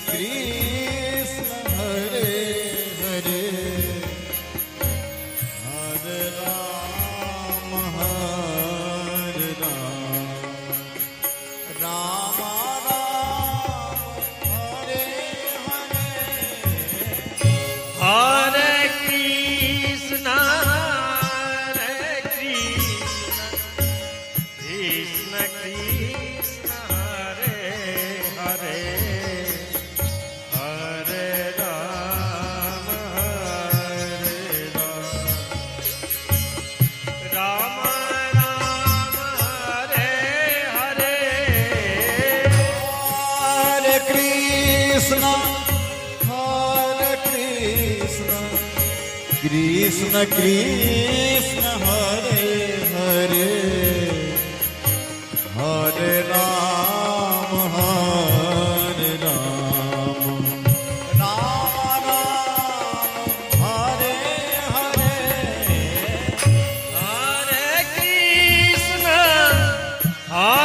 Krishna Hare Hare Hare Ram Ram Ram Hare Hare Krishna Krishna Krishna Hare Hare Hare Ram Ram Ram Hare Hare Hare Krishna Krishna Krishna Hare Hare Hare Ram Ram Ram Hare Hare Hare Krishna Krishna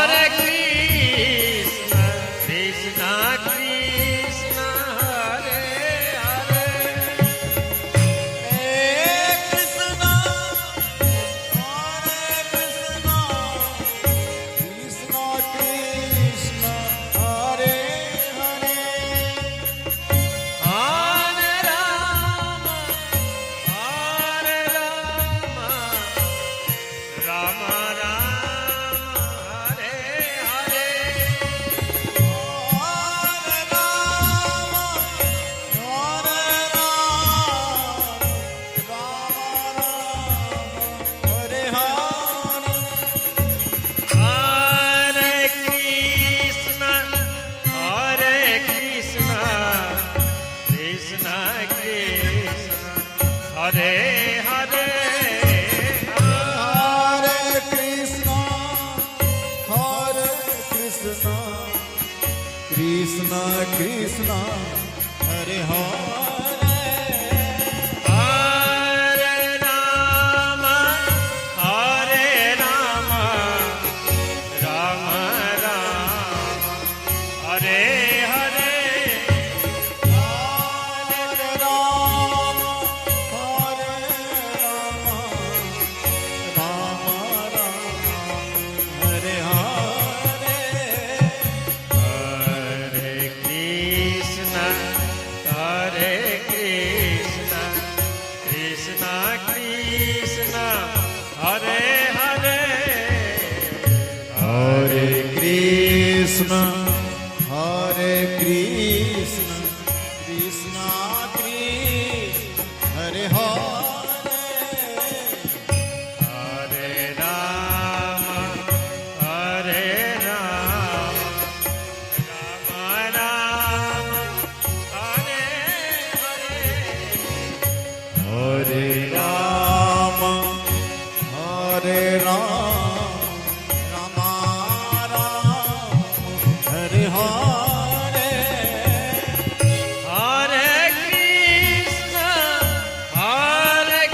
Krishna Hare Hare Hare Ram Ram Ram Hare Hare Hare Krishna Krishna Krishna Hare Hare Hare Krishna Krishna Krishna Hare Hare Hare Ram Ram Ram Hare Hare Hare Ram Ram Ram Hare Hare Hare Krishna Krishna Krishna Hare Hare Hare Krishna Krishna Krishna Hare Hare Hare Ram Ram Ram Hare Hare Hare Ram Ram Ram Hare Hare Hare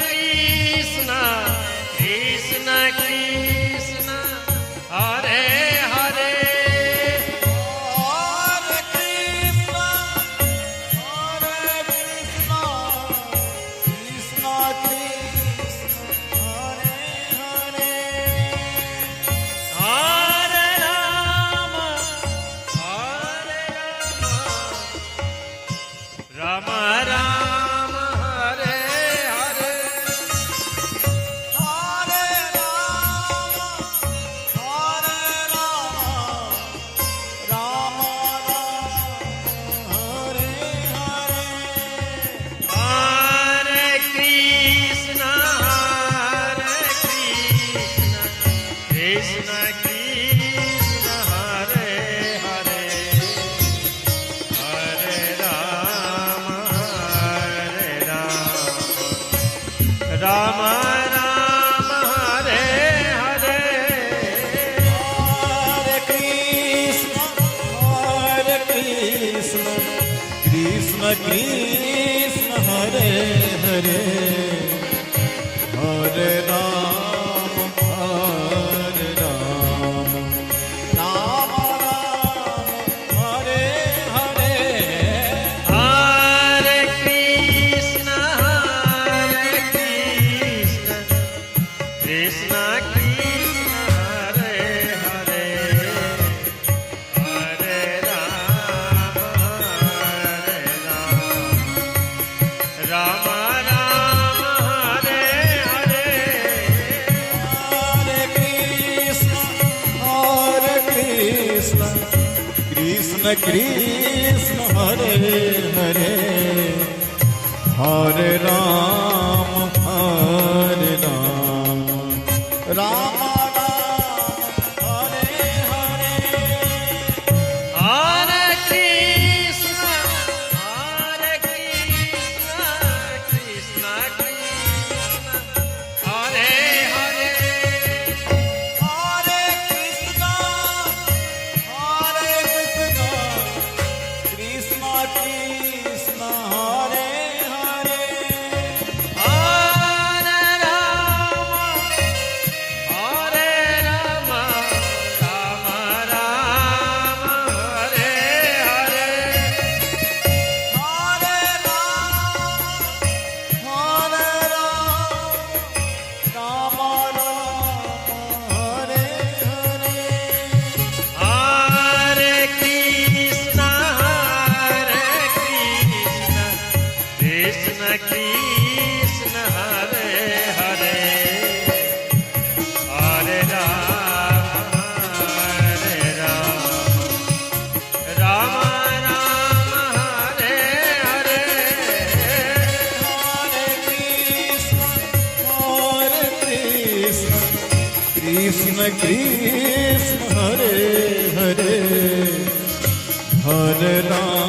Krishna Krishna Krishna Hare Hare Hare Krishna Krishna Hare Hare Hare Ram Ram Ram Hare Hare Hare Ram Ram Hare Hare Hare Krishna Krishna Krishna Hare Hare Hare Ram Ram Ram Hare Hare Hare Krishna Krishna Krishna Hare Hare Hare Ram Ram Hare Hare Ram Ram Hare Hare Hare Krishna, Krishna Krishna, Hare Hare, Hare Ram, Ram Ram, Hare Hare. Hare Krishna Krishna Krishna Hare Hare Hare Krishna, Krishna Krishna, Hare Hare. Hare Rama Rama Rama Hare Hare Hare Ram, Rama Hare Hare. Hare Krishna Krishna Krishna Hare Hare Hare Rama Rama Hare Hare Hare Krishna, Krishna Krishna, Hare Hare, Hare Ram.